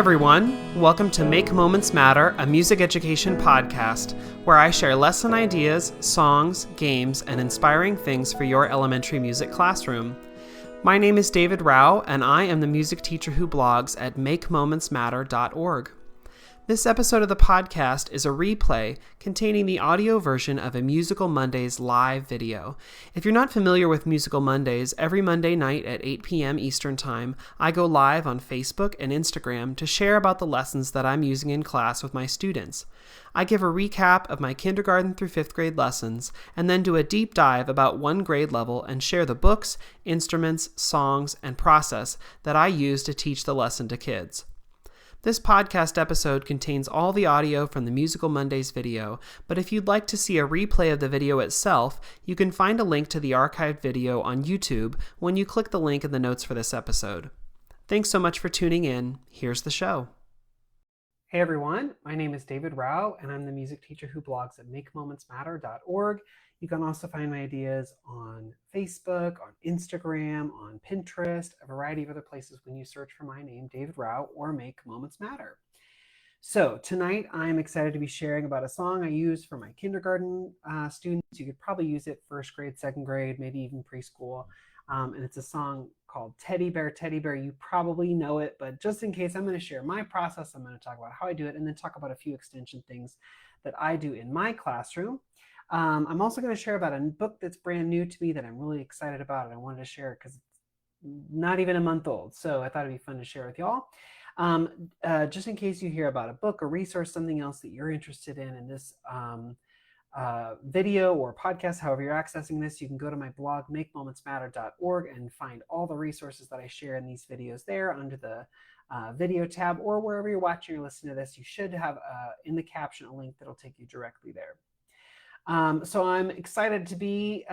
everyone, welcome to Make Moments Matter, a music education podcast where I share lesson ideas, songs, games, and inspiring things for your elementary music classroom. My name is David Rao, and I am the music teacher who blogs at makemomentsmatter.org. This episode of the podcast is a replay containing the audio version of a Musical Mondays live video. If you're not familiar with Musical Mondays, every Monday night at 8 p.m. Eastern Time, I go live on Facebook and Instagram to share about the lessons that I'm using in class with my students. I give a recap of my kindergarten through 5th grade lessons, and then do a deep dive about one grade level and share the books, instruments, songs, and process that I use to teach the lesson to kids. This podcast episode contains all the audio from the Musical Mondays video, but if you'd like to see a replay of the video itself, you can find a link to the archived video on YouTube when you click the link in the notes for this episode. Thanks so much for tuning in. Here's the show. Hey everyone, my name is David Rao, and I'm the music teacher who blogs at makemomentsmatter.org. You can also find my ideas on Facebook, on Instagram, on Pinterest, a variety of other places when you search for my name, David Rao, or Make Moments Matter. So tonight I'm excited to be sharing about a song I use for my kindergarten students. You could probably use it first grade, second grade, maybe even preschool. And it's a song called Teddy Bear, Teddy Bear. You probably know it, but just in case, I'm going to share my process. I'm going to talk about how I do it and then talk about a few extension things that I do in my classroom. I'm also going to share about a book that's brand new to me that I'm really excited about, and I wanted to share it because it's not even a month old. So I thought it'd be fun to share with y'all. Just in case you hear about a book, a resource, something else that you're interested in this video or podcast, however you're accessing this, you can go to my blog, makemomentsmatter.org, and find all the resources that I share in these videos there under the video tab, or wherever you're watching or listening to this. You should have in the caption a link that'll take you directly there. So I'm excited to be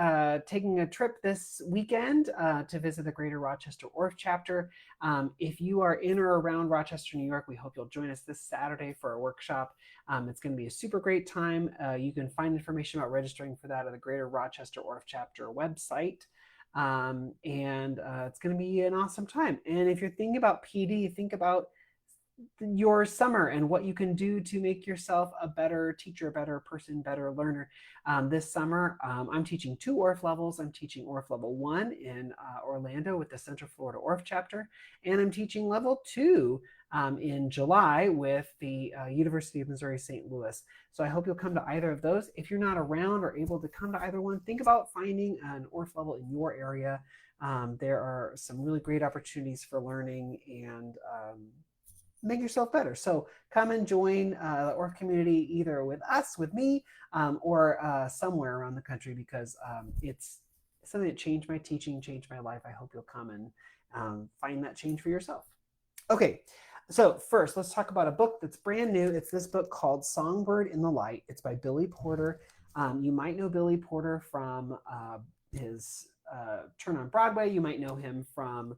taking a trip this weekend to visit the Greater Rochester Orff chapter. If you are in or around Rochester, New York, we hope you'll join us this Saturday for a workshop. It's going to be a super great time. You can find information about registering for that at the Greater Rochester Orff chapter website. It's going to be an awesome time. And if you're thinking about PD, think about your summer and what you can do to make yourself a better teacher, a better person, better learner. This summer, I'm teaching 2 Orff levels. I'm teaching Orff Level 1 in Orlando with the Central Florida Orff chapter, and I'm teaching Level 2 in July with the University of Missouri St. Louis. So I hope you'll come to either of those. If you're not around or able to come to either one, think about finding an Orff level in your area. There are some really great opportunities for learning and make yourself better. So come and join the Orff community either with us, with me, or somewhere around the country, because it's something that changed my teaching, changed my life. I hope you'll come and find that change for yourself. Okay, so first let's talk about a book that's brand new. It's this book called Songbird in the Light. It's by Billy Porter. You might know Billy Porter from his turn on Broadway. You might know him from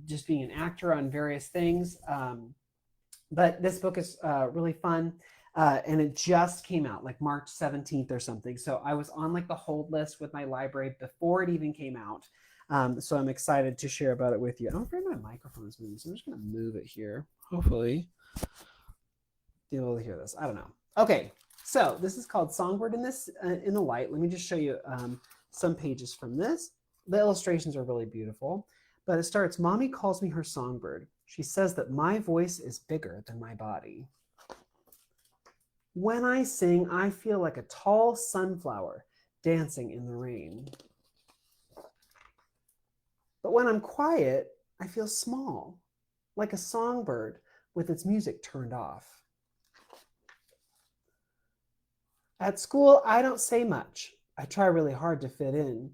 just being an actor on various things. But this book is really fun. And it just came out like March 17th or something. So I was on like the hold list with my library before it even came out. So I'm excited to share about it with you. I'm afraid my microphone is moving, so I'm just going to move it here. Hopefully you'll be able to hear this. I don't know. Okay, so this is called Songbird in the Light. Let me just show you some pages from this. The illustrations are really beautiful. But it starts, Mommy calls me her songbird. She says that my voice is bigger than my body. When I sing, I feel like a tall sunflower dancing in the rain. But when I'm quiet, I feel small, like a songbird with its music turned off. At school, I don't say much. I try really hard to fit in,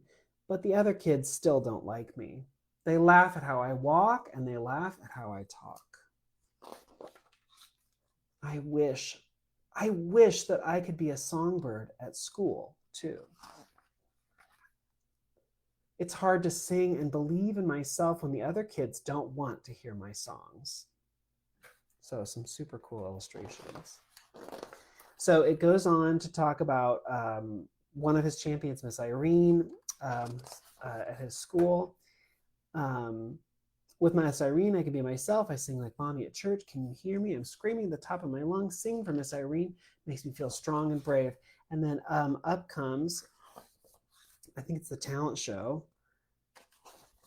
but the other kids still don't like me. They laugh at how I walk, and they laugh at how I talk. I wish that I could be a songbird at school, too. It's hard to sing and believe in myself when the other kids don't want to hear my songs. So some super cool illustrations. So it goes on to talk about one of his champions, Miss Irene, at his school. With my Miss Irene, I can be myself. I sing like mommy at church. Can you hear me? I'm screaming at the top of my lungs. Sing for Miss Irene. Makes me feel strong and brave. And then up comes, I think it's the talent show.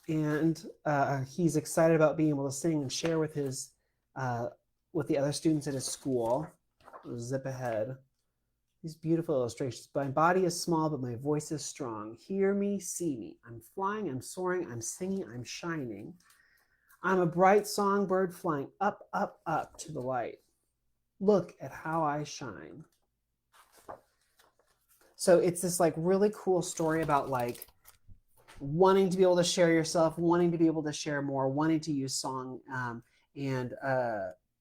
And he's excited about being able to sing and share with his with the other students at his school. I'll zip ahead. These beautiful illustrations. My body is small, but my voice is strong. Hear me, see me. I'm flying, I'm soaring, I'm singing, I'm shining. I'm a bright songbird flying up, up, up to the light. Look at how I shine. So it's this like really cool story about like wanting to be able to share yourself, wanting to be able to share more, wanting to use song, and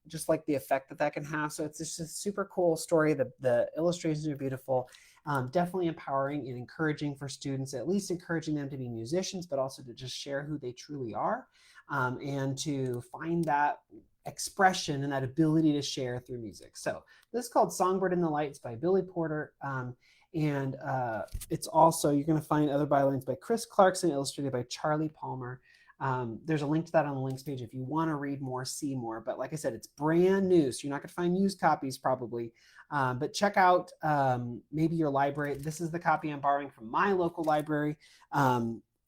just like the effect that can have. So it's just a super cool story. The illustrations are beautiful, definitely empowering and encouraging for students, at least encouraging them to be musicians, but also to just share who they truly are, and to find that expression and that ability to share through music. So this is called Songbird in the Lights by Billy Porter. And it's also, you're going to find other bylines by Chris Clarkson, illustrated by Charlie Palmer. There's a link to that on the links page if you want to read more, see more. But like I said, it's brand new, so you're not going to find used copies probably. But check out maybe your library. This is the copy I'm borrowing from my local library.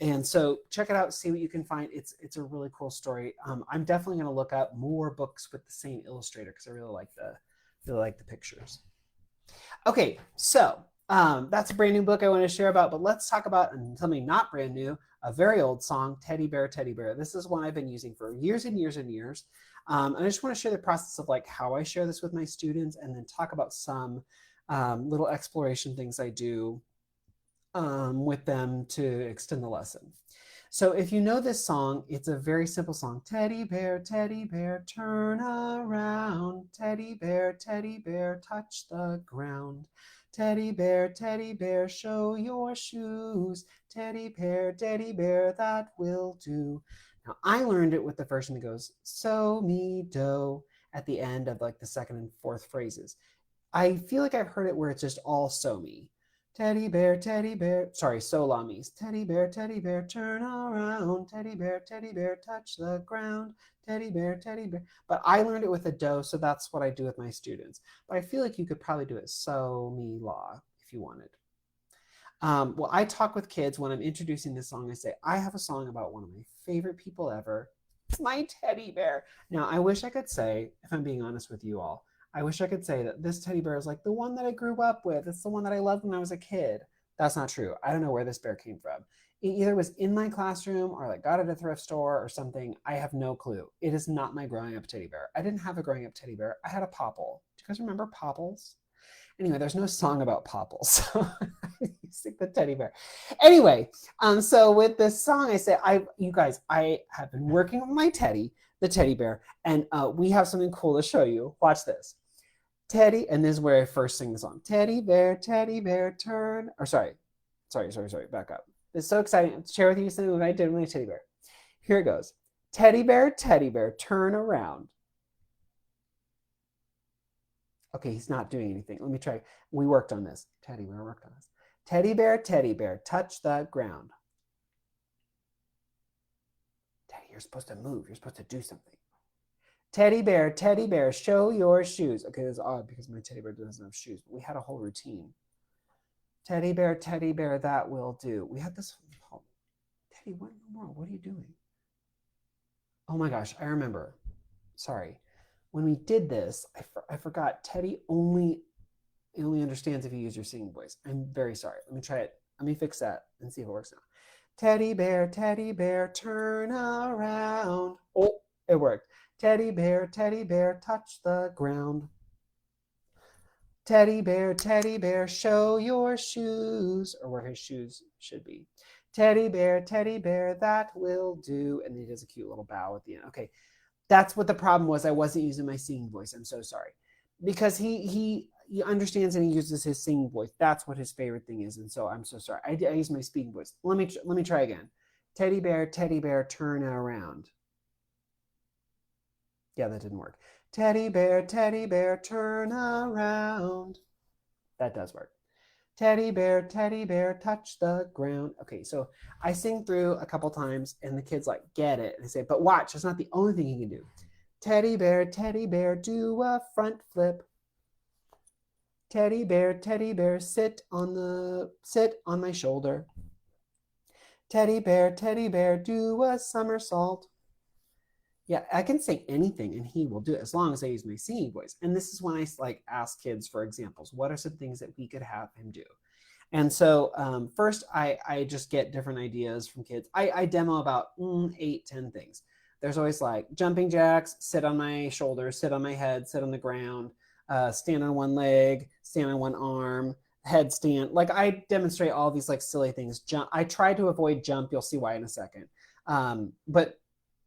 And so check it out, see what you can find. It's a really cool story. I'm definitely going to look up more books with the same illustrator because I really like the pictures. Okay, so that's a brand new book I want to share about, but let's talk about something not brand new, a very old song, Teddy Bear, Teddy Bear. This is one I've been using for years and years and years. And I just want to share the process of like how I share this with my students and then talk about some little exploration things I do with them to extend the lesson. So if you know this song, it's a very simple song. Teddy bear, turn around. Teddy bear, touch the ground. Teddy bear, show your shoes. Teddy bear, that will do. Now I learned it with the version that goes, so, me, do, at the end of like the second and fourth phrases. I feel like I've heard it where it's just all so me. Teddy bear, sorry, so la me's. Teddy bear, turn around. Teddy bear, touch the ground. Teddy bear. But I learned it with a do, so that's what I do with my students. But I feel like you could probably do it so, me, la, if you wanted. Well, I talk with kids when I'm introducing this song. I say, I have a song about one of my favorite people ever. It's my teddy bear. Now, I wish I could say, if I'm being honest with you all, I wish I could say that this teddy bear is like the one that I grew up with. It's the one that I loved when I was a kid. That's not true. I don't know where this bear came from. It either was in my classroom or like got at a thrift store or something. I have no clue. It is not my growing up teddy bear. I didn't have a growing up teddy bear. I had a popple. Do you guys remember popples? Anyway, there's no song about popples. So I stick the teddy bear. Anyway, so with this song, I say, you guys, I have been working with my teddy, the teddy bear, and we have something cool to show you. Watch this. Teddy, and this is where I first sing the song. Teddy bear, turn, or sorry, back up. It's so exciting to share with you something that I did with my teddy bear. Here it goes. Teddy bear, turn around. Okay, he's not doing anything. Let me try. We worked on this. Teddy bear worked on this. Teddy bear, touch the ground. Teddy, you're supposed to move. You're supposed to do something. Teddy bear, show your shoes. Okay, that's odd because my teddy bear doesn't have shoes, but we had a whole routine. Teddy bear, that will do. We had this. Oh, Teddy, what in the world? What are you doing? Oh my gosh, I remember. Sorry. When we did this, I forgot Teddy only understands if you use your singing voice. I'm very sorry. Let me try it. Let me fix that and see if it works now. Teddy bear, turn around. Oh, it worked. Teddy bear, touch the ground. Teddy bear, show your shoes, or where his shoes should be. Teddy bear, that will do. And then he does a cute little bow at the end. Okay, that's what the problem was. I wasn't using my singing voice. I'm so sorry. Because he understands and he uses his singing voice. That's what his favorite thing is. And so I'm so sorry. I use my speaking voice. Let me try again. Teddy bear, turn around. Yeah, that didn't work. Teddy bear, turn around. That does work. teddy bear, touch the ground. Okay, so I sing through a couple times and the kids like get it. And they say, but watch, that's not the only thing you can do. Teddy bear, do a front flip. Teddy bear, sit on my shoulder. Teddy bear, do a somersault. Yeah, I can say anything and he will do it as long as I use my singing voice. And this is when I like ask kids for examples. What are some things that we could have him do? And so first I just get different ideas from kids. I demo about 8, 10 things. There's always like jumping jacks, sit on my shoulders, sit on my head, sit on the ground, stand on one leg, stand on one arm, headstand. Like I demonstrate all these like silly things. Jump. I try to avoid jump. You'll see why in a second. But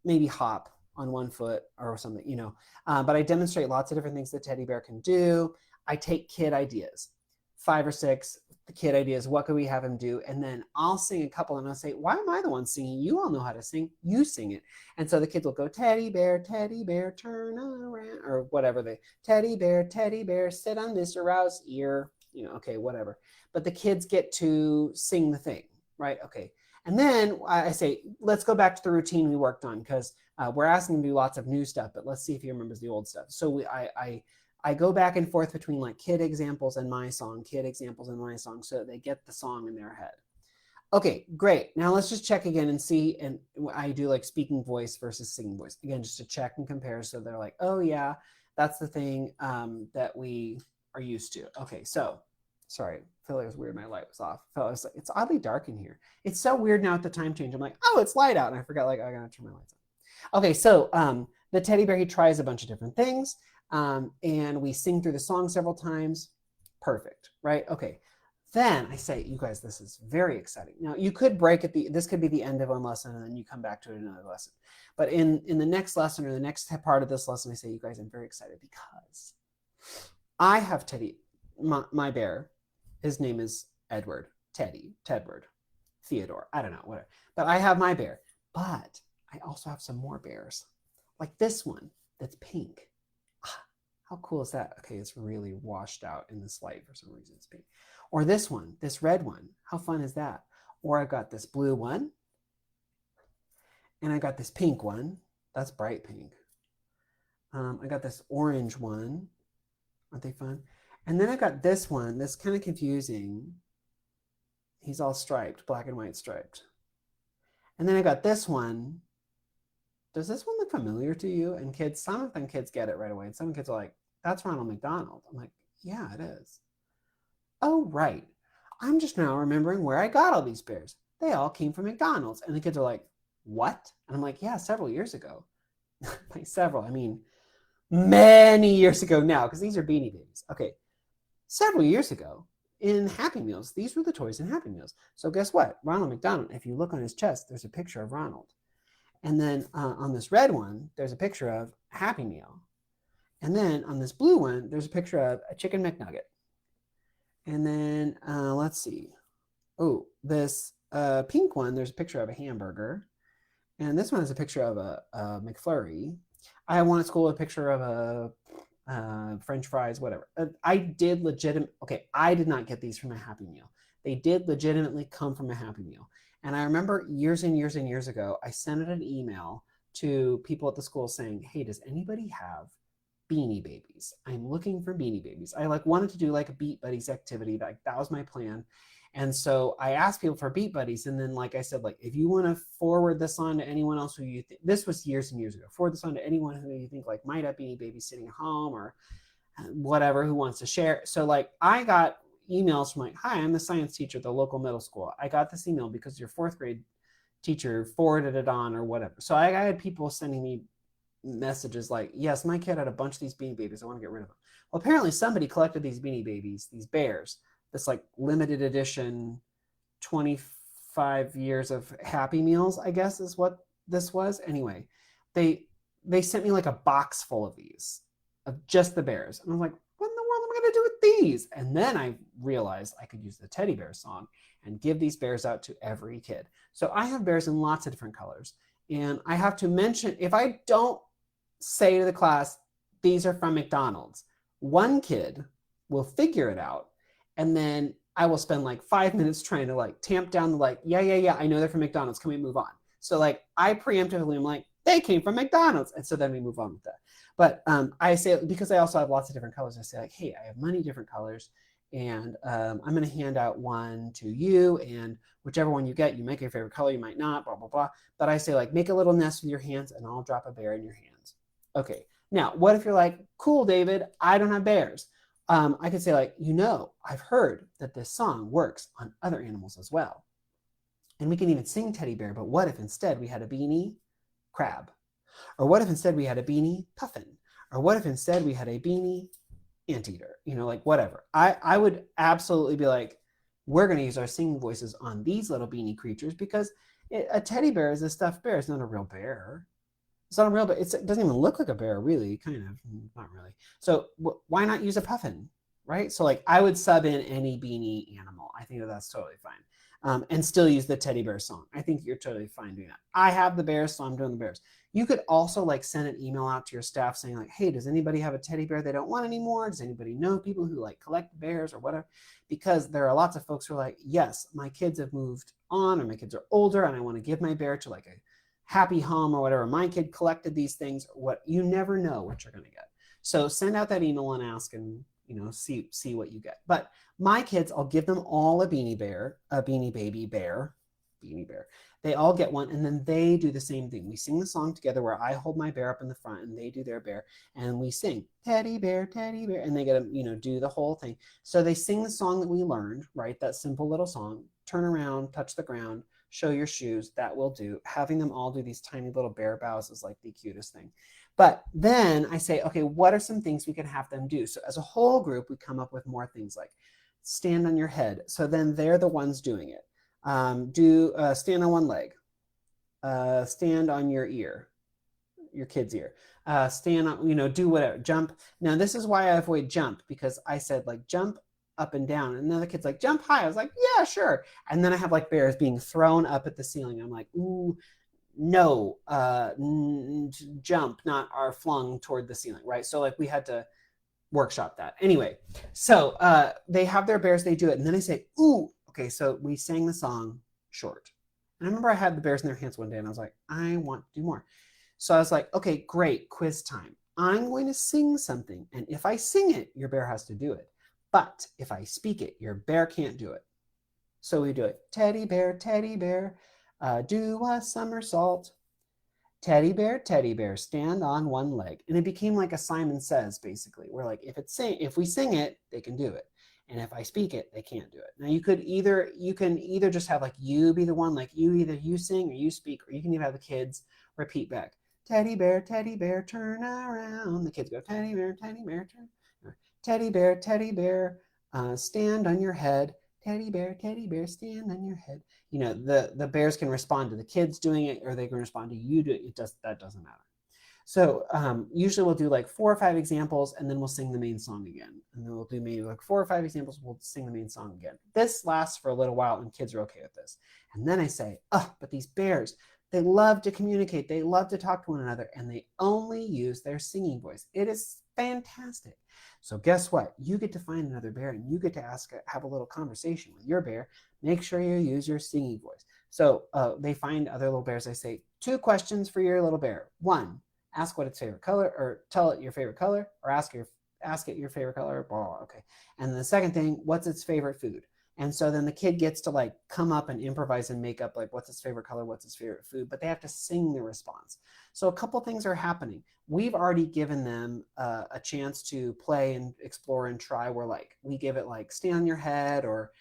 maybe hop on one foot or something, you know. But I demonstrate lots of different things that teddy bear can do. I take kid ideas, 5 or 6 the kid ideas. What could we have him do? And then I'll sing a couple and I'll say, why am I the one singing? You all know how to sing. You sing it. And so the kids will go, teddy bear, turn around, or whatever teddy bear, sit on Mr. Rouse's ear, you know, okay, whatever. But the kids get to sing the thing, right? Okay. And then I say, let's go back to the routine we worked on because we're asking him to do lots of new stuff, but let's see if he remembers the old stuff. So I go back and forth between like kid examples and my song, so that they get the song in their head. Okay, great. Now let's just check again and see. And I do like speaking voice versus singing voice. Again, just to check and compare. So they're like, oh yeah, that's the thing that we are used to. Okay, so sorry, I feel like it was weird. My light was off. It's oddly dark in here. It's so weird now at the time change. I'm like, oh, it's light out. And I forgot, like, I gotta turn my lights on. Okay, so the teddy bear, he tries a bunch of different things. And we sing through the song several times. Perfect, right? Okay. Then I say, you guys, this is very exciting. Now you could break at this could be the end of one lesson and then you come back to it in another lesson. But in the next lesson or the next part of this lesson, I say, you guys, I'm very excited because I have Teddy, my bear. His name is Edward, Tedward, Theodore. I don't know, whatever. But I have my bear. But I also have some more bears, like this one that's pink. How cool is that? Okay, it's really washed out in this light for some reason. It's pink. Or this one, this red one. How fun is that? Or I've got this blue one. And I got this pink one. That's bright pink. I got this orange one. Aren't they fun? And then I got this one that's kind of confusing. He's all striped, black and white striped. And then I got this one. Does this one look familiar to you? And kids, some of them kids get it right away. And some kids are like, that's Ronald McDonald. I'm like, yeah, it is. Oh, right. I'm just now remembering where I got all these bears. They all came from McDonald's. And the kids are like, what? And I'm like, yeah, several years ago. By several, I mean many years ago now, because these are Beanie Babies. Okay, several years ago in Happy Meals, these were the toys in Happy Meals. So guess what? Ronald McDonald, if you look on his chest, there's a picture of Ronald. And then on this red one, there's a picture of Happy Meal. And then on this blue one, there's a picture of a chicken McNugget. And then let's see. Oh, this pink one, there's a picture of a hamburger. And this one is a picture of a McFlurry. I have one at school, a picture of a French fries, whatever. I did not get these from a Happy Meal. They did legitimately come from a Happy Meal. And I remember years and years and years ago, I sent an email to people at the school saying, hey, does anybody have Beanie Babies? I'm looking for Beanie Babies. I wanted to do like a Beat Buddies activity. That was my plan. And so I asked people for Beat Buddies. And then, like I said, if you want to forward this on to anyone else who you think, this was years and years ago, forward this on to anyone who you think might have Beanie Babies sitting at home or whatever, who wants to share. So I got emails from hi, I'm the science teacher at the local middle school. I got this email because your 4th grade teacher forwarded it on or whatever. So I had people sending me messages like, yes, my kid had a bunch of these Beanie Babies. I want to get rid of them. Well, apparently somebody collected these Beanie Babies, these bears, this limited edition 25 years of Happy Meals, I guess is what this was. Anyway, they sent me a box full of these, of just the bears. And I was like, what in the world am I going to do with these? And then I realized I could use the teddy bear song and give these bears out to every kid. So I have bears in lots of different colors. And I have to mention, if I don't say to the class, these are from McDonald's, one kid will figure it out. And then I will spend like 5 minutes trying to like tamp down the like, yeah, I know they're from McDonald's. Can we move on? So like I preemptively am like, they came from McDonald's. And so then we move on with that. But I say, because I also have lots of different colors, I say like, hey, I have many different colors. And I'm going to hand out one to you. And whichever one you get, you make your favorite color. You might not, blah, blah, blah. But I say like, make a little nest with your hands and I'll drop a bear in your hands. Okay. Now, what if you're like, cool, David, I don't have bears. I could say like, I've heard that this song works on other animals as well. And we can even sing teddy bear, but what if instead we had a beanie crab? Or what if instead we had a beanie puffin? Or what if instead we had a beanie anteater? Like whatever. I would absolutely be like, we're going to use our singing voices on these little beanie creatures because a teddy bear is a stuffed bear. It's not a real bear. It's not a real bear. It doesn't even look like a bear, really, kind of, not really. So why not use a puffin, right? So like I would sub in any beanie animal. I think that's totally fine. And still use the teddy bear song. I think you're totally fine doing that. I have the bears, so I'm doing the bears. You could also like send an email out to your staff saying like, hey, does anybody have a teddy bear they don't want anymore? Does anybody know people who like collect bears or whatever? Because there are lots of folks who are like, yes, my kids have moved on or my kids are older and I want to give my bear to like a happy home or whatever. My kid collected these things. You never know what you're going to get. So send out that email and ask and see what you get. But my kids, I'll give them all a beanie bear, a beanie baby bear, beanie bear. They all get one and then they do the same thing. We sing the song together where I hold my bear up in the front and they do their bear and we sing teddy bear, and they get to, do the whole thing. So they sing the song that we learned, right? That simple little song, turn around, touch the ground, show your shoes, that will do. Having them all do these tiny little bear bows is like the cutest thing. But then I say, okay, what are some things we could have them do? So as a whole group, we come up with more things like stand on your head. So then they're the ones doing it. Stand on one leg. Stand on your ear, your kid's ear. Stand on, do whatever, jump. Now this is why I avoid jump, because I said like jump up and down. And then the kid's like, jump high. I was like, yeah, sure. And then I have like bears being thrown up at the ceiling. I'm like, ooh, no, jump, not are flung toward the ceiling, right? So like we had to workshop that. Anyway, so they have their bears, they do it. And then I say, ooh, okay, so we sang the song short. And I remember I had the bears in their hands one day and I was like, I want to do more. So I was like, okay, great, quiz time. I'm going to sing something. And if I sing it, your bear has to do it. But if I speak it, your bear can't do it. So we do it. Teddy bear, do a somersault. Teddy bear, stand on one leg. And it became like a Simon Says, basically. We're like, if we sing it, they can do it. And if I speak it, they can't do it. Now you can either just have like you be the one, like either you sing or you speak, or you can even have the kids repeat back. Teddy bear, turn around. The kids go, teddy bear, turn. Teddy bear, stand on your head. Teddy bear, stand on your head. The bears can respond to the kids doing it, or they can respond to you doing it. That doesn't matter. So usually we'll do like 4 or 5 examples, and then we'll sing the main song again. And then we'll do maybe like 4 or 5 examples, we'll sing the main song again. This lasts for a little while, and kids are okay with this. And then I say, but these bears, they love to communicate. They love to talk to one another, and they only use their singing voice. It is fantastic. So guess what? You get to find another bear, and you get to have a little conversation with your bear. Make sure you use your singing voice. So they find other little bears. I say, 2 questions for your little bear. 1, ask what its favorite color, or tell it your favorite color, or ask it your favorite color. Okay. And the second thing, what's its favorite food? And so then the kid gets to like come up and improvise and make up like what's his favorite color, what's his favorite food, but they have to sing the response. So a couple things are happening. We've already given them a chance to play and explore and try, where like we give it like stand on your head or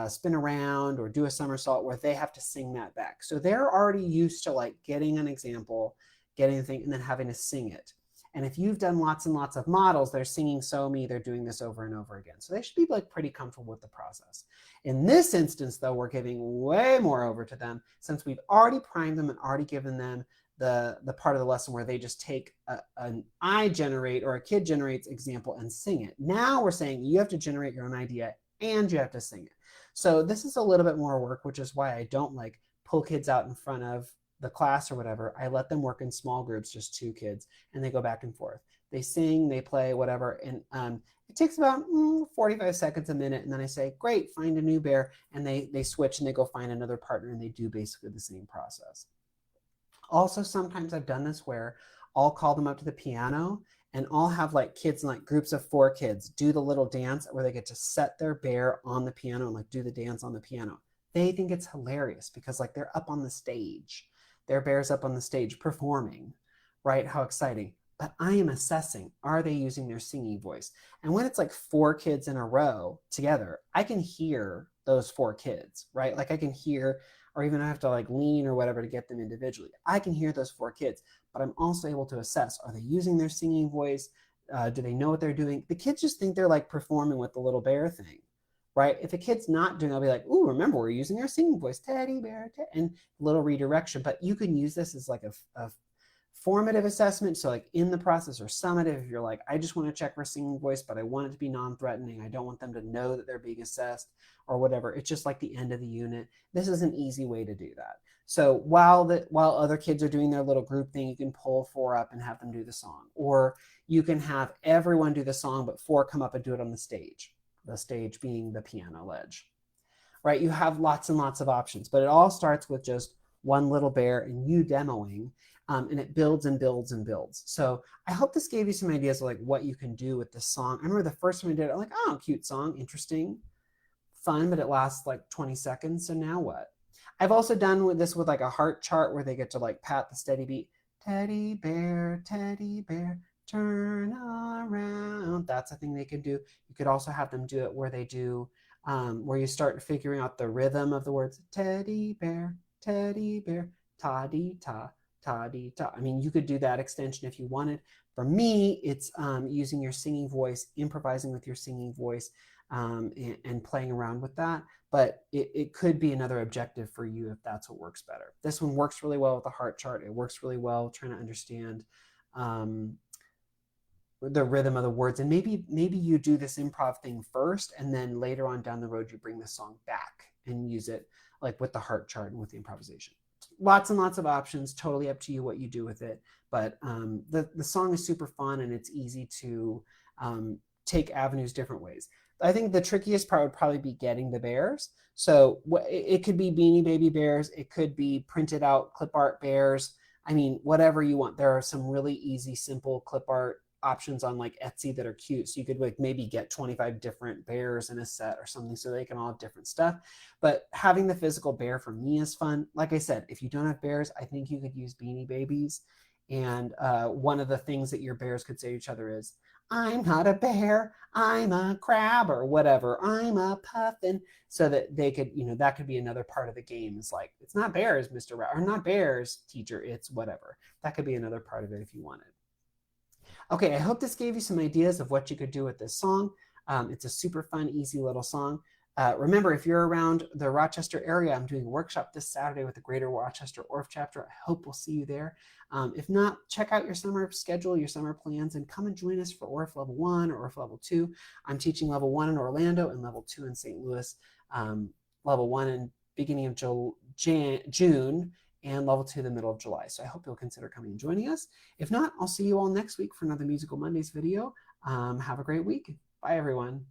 spin around or do a somersault, where they have to sing that back. So they're already used to like getting an example, getting a thing, and then having to sing it. And if you've done lots and lots of models, they're singing so me, they're doing this over and over again. So they should be like pretty comfortable with the process. In this instance, though, we're giving way more over to them, since we've already primed them and already given them the part of the lesson where they just take an I generate or a kid generates example and sing it. Now we're saying you have to generate your own idea and you have to sing it. So this is a little bit more work, which is why I don't like pull kids out in front of the class or whatever. I let them work in small groups, just 2 kids, and they go back and forth. They sing, they play, whatever. And it takes about 45 seconds, a minute. And then I say, great, find a new bear. And they switch and they go find another partner, and they do basically the same process. Also, sometimes I've done this where I'll call them up to the piano, and I'll have like kids in like groups of 4 kids do the little dance where they get to set their bear on the piano and like do the dance on the piano. They think it's hilarious because like they're up on the stage. Their bear's up on the stage performing, right? How exciting. But I am assessing, are they using their singing voice? And when it's like 4 kids in a row together, I can hear those 4 kids, right? Like I can hear, or even I have to like lean or whatever to get them individually. I can hear those 4 kids, but I'm also able to assess, are they using their singing voice? Do they know what they're doing? The kids just think they're like performing with the little bear thing, right? If a kid's not doing, I'll be like, ooh, remember, we're using our singing voice, teddy bear, and little redirection. But you can use this as like a formative assessment. So like in the process, or summative, if you're like, I just want to check for singing voice, but I want it to be non-threatening. I don't want them to know that they're being assessed or whatever. It's just like the end of the unit. This is an easy way to do that. So while other kids are doing their little group thing, you can pull 4 up and have them do the song. Or you can have everyone do the song, but 4 come up and do it on the stage being the piano ledge, right? You have lots and lots of options, but it all starts with just one little bear and you demoing. And it builds and builds and builds. So I hope this gave you some ideas of like what you can do with this song. I remember the first time I did it, I'm like, oh, cute song, interesting, fun, but it lasts like 20 seconds. So now what? I've also done this with like a heart chart where they get to like pat the steady beat. Teddy bear, turn around. That's a thing they can do. You could also have them do it where they do, where you start figuring out the rhythm of the words. Teddy bear, ta-dee-ta. Ta-dee-ta. I mean, you could do that extension if you wanted. For me, it's using your singing voice, improvising with your singing voice, and playing around with that. But it could be another objective for you if that's what works better. This one works really well with the heart chart. It works really well trying to understand the rhythm of the words. And maybe you do this improv thing first, and then later on down the road, you bring the song back and use it like with the heart chart and with the improvisation. Lots and lots of options, totally up to you what you do with it. But the song is super fun, and it's easy to take avenues different ways. I think the trickiest part would probably be getting the bears. So it could be Beanie Baby bears. It could be printed out clip art bears. I mean, whatever you want. There are some really easy, simple clip art options on like Etsy that are cute. So you could like maybe get 25 different bears in a set or something so they can all have different stuff. But having the physical bear for me is fun. Like I said, if you don't have bears, I think you could use Beanie Babies. And one of the things that your bears could say to each other is, I'm not a bear, I'm a crab, or whatever, I'm a puffin. So that they could, that could be another part of the game, is like, it's not bears, Mr. Rat, or not bears, teacher, it's whatever. That could be another part of it if you wanted. Okay, I hope this gave you some ideas of what you could do with this song. It's a super fun, easy little song. Remember, if you're around the Rochester area, I'm doing a workshop this Saturday with the Greater Rochester Orff chapter. I hope we'll see you there. If not, check out your summer schedule, your summer plans, and come and join us for Orff Level 1 or Orff Level 2. I'm teaching Level 1 in Orlando and Level 2 in St. Louis. Level 1 in beginning of June, and Level 2 the middle of July. So I hope you'll consider coming and joining us. If not, I'll see you all next week for another Musical Mondays video. Have a great week. Bye, everyone.